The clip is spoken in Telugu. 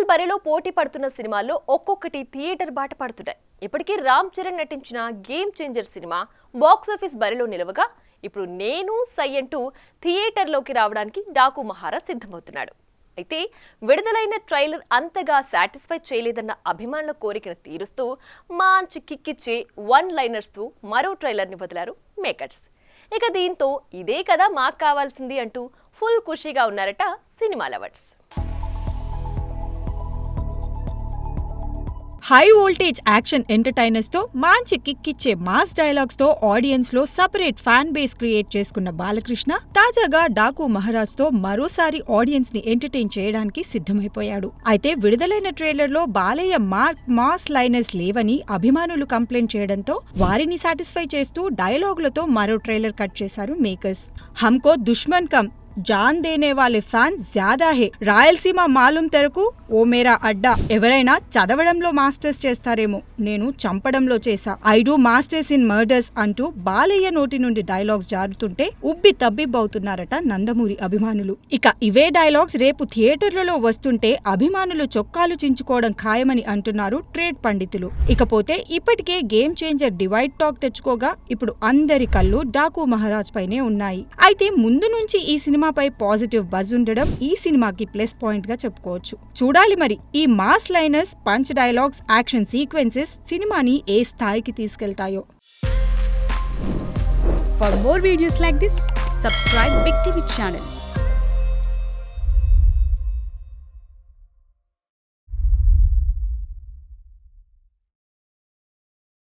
బరిలో పోటీ పడుతున్న సినిమాల్లో ఒక్కొక్కటి థియేటర్ బాట పడుతున్నాయి. ఇప్పటికీ రామ్ చరణ్ నటించిన గేమ్ చేంజర్ సినిమా బాక్సాఫీస్ బరిలో నిలవగా ఇప్పుడు నేను సై అంటూ థియేటర్లోకి రావడానికి డాకు మహారాజ్ సిద్ధమవుతున్నాడు. అయితే విడుదలైన ట్రైలర్ అంతగా సాటిస్ఫై చేయలేదన్న అభిమానుల కోరికను తీరుస్తూ మంచి కిక్కిచ్చే వన్ లైనర్స్తో మరో ట్రైలర్ని వదిలారు మేకర్స్. ఇక దీంతో ఇదే కదా మాకు కావాల్సింది అంటూ ఫుల్ ఖుషీగా ఉన్నారట cinema lovers. High voltage action entertainers తో మంచి కిక్ ఇచ్చే మాస్ డైలాగ్స్ తో ఆడియన్స్ లో సపరేట్ ఫ్యాన్ బేస్ క్రియేట్ చేసుకున్న బాలకృష్ణ తాజాగా డాకు మహారాజ్ తో మరోసారి ఆడియన్స్ ని ఎంటర్టైన్ చేయడానికి సిద్ధమైపోయాడు. అయితే విడుదలైన ట్రైలర్ లో బాలయ్య మాస్ లైనర్స్ లేవని అభిమానులు కంప్లైంట్ చేయడంతో వారిని సాటిస్ఫై చేస్తూ డైలాగులతో మరో ట్రైలర్ కట్ చేశారు మేకర్స్. హమ్కో దుష్మన్ కమ్ జాన్ దేనే వాలే ఫ్యాన్స్ జ్యాదా హే, రాయలసీమ మాలూం తెరకు ఓ మేరా అడ్డా, ఎవరైనా చదవడంలో మాస్టర్స్ చేస్తారేమో, నేను చంపడంలో చేశా, I do masters in murders అంటూ బాలయ్య నోటి నుండి డైలాగ్స్ జారుతుంటే ఉబ్బి తబ్బిబ్బవుతున్నారట నందమూరి అభిమానులు. ఇక ఇవే డైలాగ్స్ రేపు థియేటర్లలో వస్తుంటే అభిమానులు చొక్కాలు చించుకోవడం ఖాయమని అంటున్నారు ట్రేడ్ పండితులు. ఇకపోతే ఇప్పటికే గేమ్ చేంజర్ డివైడ్ టాక్ తెచ్చుకోగా ఇప్పుడు అందరి కళ్ళు డాకు మహారాజ్ పైనే ఉన్నాయి. అయితే ముందు నుంచి ఈ సినిమాపై పాజిటివ్ బజ్ ఉండడం ఈ సినిమాకి ప్లస్ పాయింట్ గా చెప్పుకోవచ్చు. చూడాలి మరి ఈ mass liners, punch dialogues, action sequences సినిమాని ఏ స్థాయికి తీసుకెళ్తాయో. For more videos like this, subscribe Big TV channel.